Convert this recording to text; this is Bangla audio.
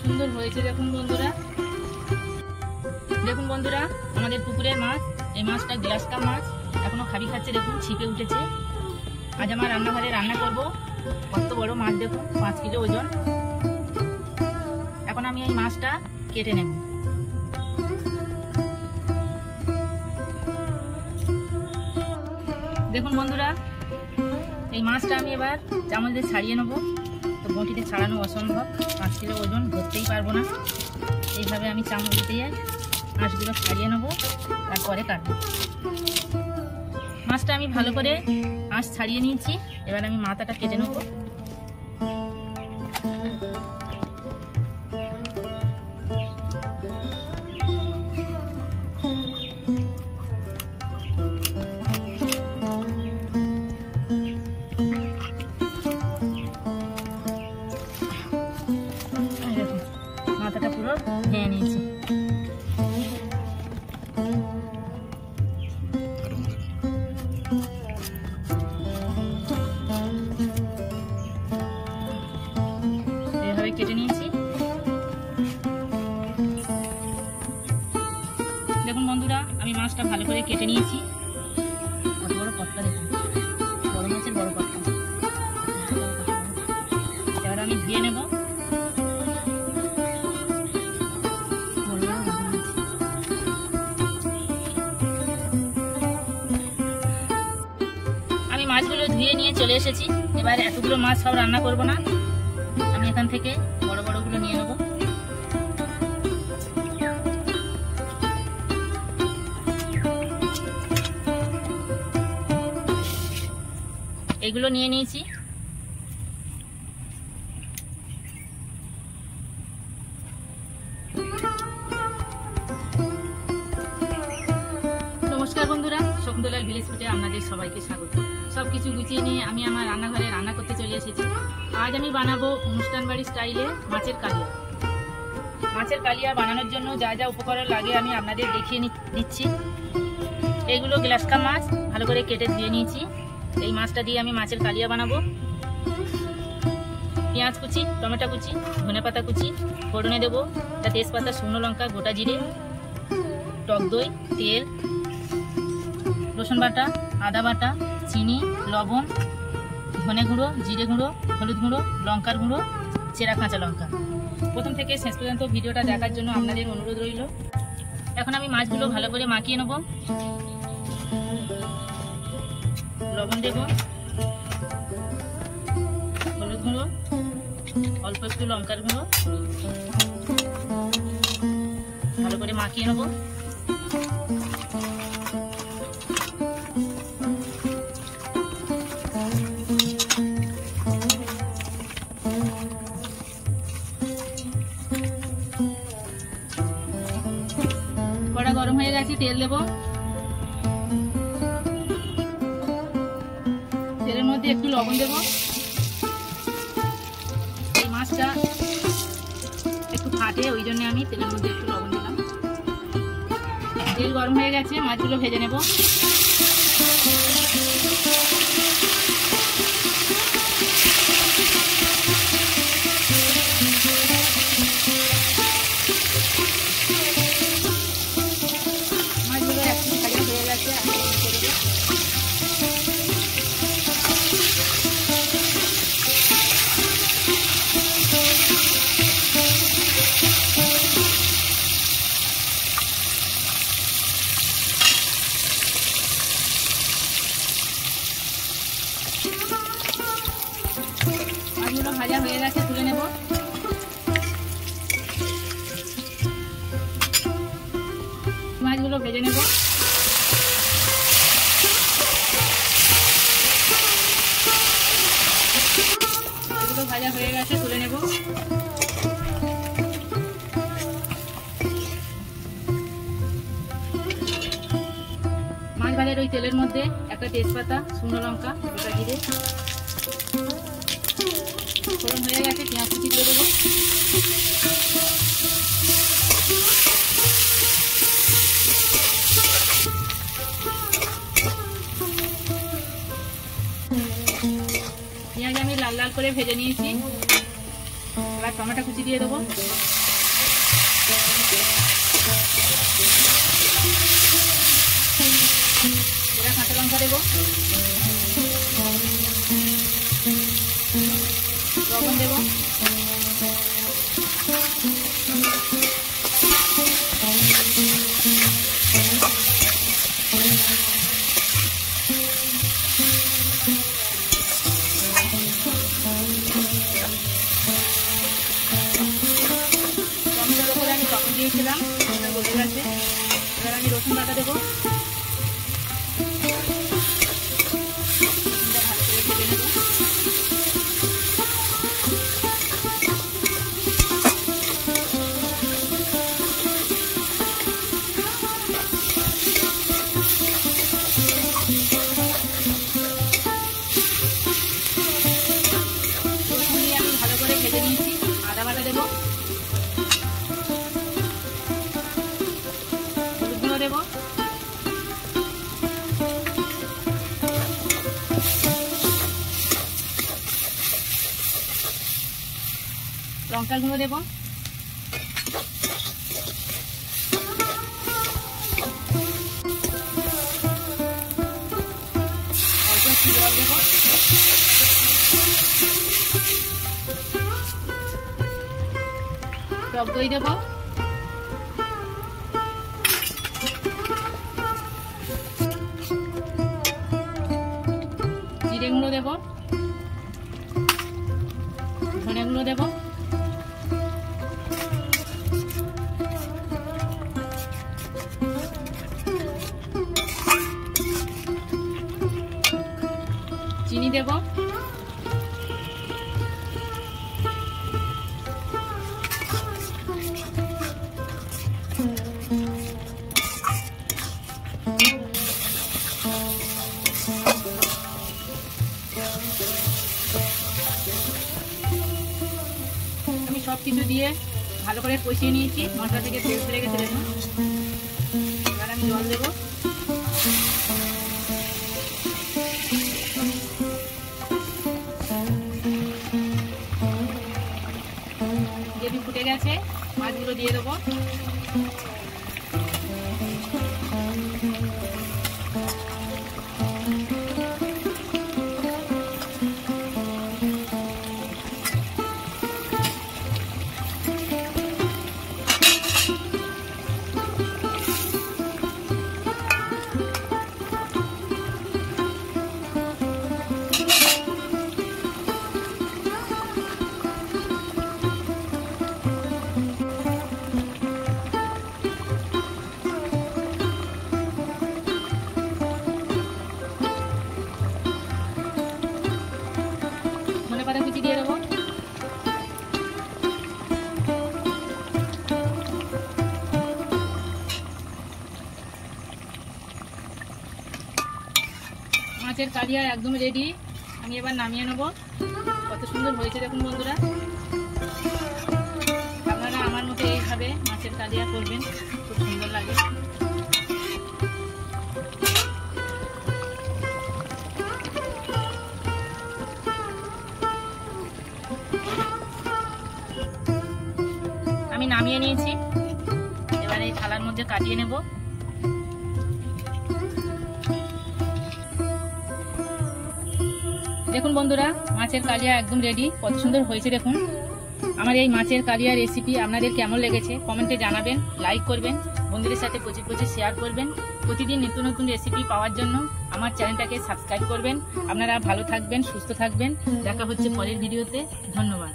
সুন্দর হয়েছে দেখুন বন্ধুরা। দেখুন বন্ধুরা, আমাদের পুকুরের মাছ, এই মাছটা গ্লাস কাপ মাছ, এখনো খাবি খাচ্ছে, দেখুন ছিপে উঠেছে। আজ আমার রান্নাঘরে রান্না করব। কত বড় মাছ দেখুন, 5 কিলো ওজন। এখন আমি এই মাছটা কেটে নেব। দেখুন বন্ধুরা, এই মাছটা আমি এবার চামচ দিয়ে ছাড়িয়ে নেব। তো বটিতে ছাড়ানো অসম্ভব, 5 কিলো ওজন, ধরতেই পারবো না। এইভাবে আমি চামচ দিয়ে মাছগুলো ছাড়িয়ে নেব, তারপরে কাটবো। মাছটা আমি ভালো করে আঁশ ছাড়িয়ে নিয়েছি। এবার আমি মাথাটা কেটে নেব। মাথাটা পুরো ভেঙে নিয়েছি। এভাবে কেটে নিয়েছি। দেখুন বন্ধুরা, আমি মাছটা ভালো করে কেটে নিয়েছি। কত বড় পটকা দেখুন, বড় মাছের বড় পটকা। এবার আমি ধুয়ে নেব। আমি মাছগুলো ধুয়ে নিয়ে চলে এসেছি। এবার এতগুলো মাছ সব রান্না করব না, আমি এখান থেকে বড় বড়গুলো নিয়ে নেব। এগুলো নিয়ে নিয়েছি। নমস্কার বন্ধুরা, শকুন্তলার ভিলেজ ফুডে আপনাদের সবাইকে স্বাগত। সবকিছু গুছিয়ে নিয়ে আমি আমার রান্নাঘরে রান্না করতে চলে এসেছি। আজ আমি বানাবো অনুষ্ঠান বাড়ি স্টাইলে মাছের কালিয়া। মাছের কালিয়া বানানোর জন্য যা যা উপকরণ লাগে আমি আপনাদের দেখিয়ে দিচ্ছি। এইগুলো গ্লাস কাপ মাছ, ভালো করে কেটে ধুয়ে নিয়েছি। এই মাছটা দিয়ে আমি মাছের কালিয়া বানাবো। পেঁয়াজ কুচি, টমেটো কুচি, ধনেপাতা কুচি, ফোড়নে দেবো তেজপাতা, শুকনো লঙ্কা, গোটা জিরে, টক দই, তেল, রসুন বাটা, আদা বাটা, চিনি, লবণ, ধনে গুঁড়ো, জিরে গুঁড়ো, হলুদ গুঁড়ো, লঙ্কার গুঁড়ো, চেরা কাঁচা লঙ্কা। প্রথম থেকে শেষ পর্যন্ত ভিডিওটা দেখার জন্য আপনাদের অনুরোধ রইল। এখন আমি মাছগুলো ভালো করে মাখিয়ে নেব। লবণ দেব, হলুদ গুঁড়ো, অল্প একটু লঙ্কার গুঁড়ো, ভালো করে মাখিয়ে নেব। কড়া গরম হয়ে গেছে, তেল দেব। তেলের মধ্যে একটু লবণ দেব। এই মাছটা একটু ফাটে, ওই জন্য আমি তেলের মধ্যে একটু লবণ দিলাম। তেল গরম হয়ে গেছে, মাছগুলো ভেজে নেব। মাছগুলো একটু ভাজা হয়ে গেছে, আমি মাছগুলো ভাজা হয়ে গেছে, তুলে নেব। মাছগুলো ভেজে নেব। এগুলো ভাজা হয়ে গেছে, তুলে নেব। মাছ ভাজার ওই তেলের মধ্যে একটা তেজপাতা, শুকনো লঙ্কা, গোটা জিরে, ফোড়ন হয়ে গেছে, পেঁয়াজ কুচি দিয়ে দেবো। পেঁয়াজ আমি লাল লাল করে ভেজে নিয়েছি। এবার টমেটো কুচি দিয়ে দেবো, এবার কাঁচা লঙ্কা দেবো, লবণ দেবো, টমেটোর উপরে আমি লবণ দিয়েছিলাম, গলে গেছে। এবার আমি রসুন বাটা দেবো, ভালো করে ভেজে নেবো। রসুন দিয়ে আমি ভালো করে ভেজে নিয়েছি। আদা বাটা দেবো, হলুদ গুঁড়ো দেবো, লঙ্কার গুঁড়ো দেবো, অল্প একটু জল দেবো, টক দই দেবো, জিরে গুঁড়ো দেবো, ধনে গুঁড়ো দেবো, চিনি দেবো, আমি সব কিছু দিয়ে ভালো করে কষিয়ে নিয়েছি। মশলা থেকে তেল ছেড়ে গেছে দেখুন। এবার আমি জল দেবো, গ্রেভি ফুটে গেছে, মাছগুলো দিয়ে দেবো। ধনেপাতা কুচি দিয়ে দেবো, মাছের কালিয়া একদম রেডি। আমি এবার নামিয়ে নেবো। কত সুন্দর হয়েছে দেখুন বন্ধুরা। আপনারা আমার মতো এইভাবে মাছের কালিয়া করবেন, খুব সুন্দর লাগে। আমি নামিয়ে নিয়েছি, এবার এই থালার মধ্যে কাটিয়ে নেব। দেখুন বন্ধুরা, মাছের কালিয়া একদম রেডি। কত সুন্দর হয়েছে দেখুন। আমার এই মাছের কালিয়া রেসিপি আপনাদের কেমন লেগেছে কমেন্টে জানাবেন, লাইক করবেন, বন্ধুদের সাথে প্রচুর প্রচুর শেয়ার করবেন। প্রতিদিন নিত্য নতুন রেসিপি পাওয়ার জন্য আমার চ্যানেলটাকে সাবস্ক্রাইব করবেন। আপনারা ভালো থাকবেন, সুস্থ থাকবেন। দেখা হচ্ছে পরের ভিডিওতে। ধন্যবাদ।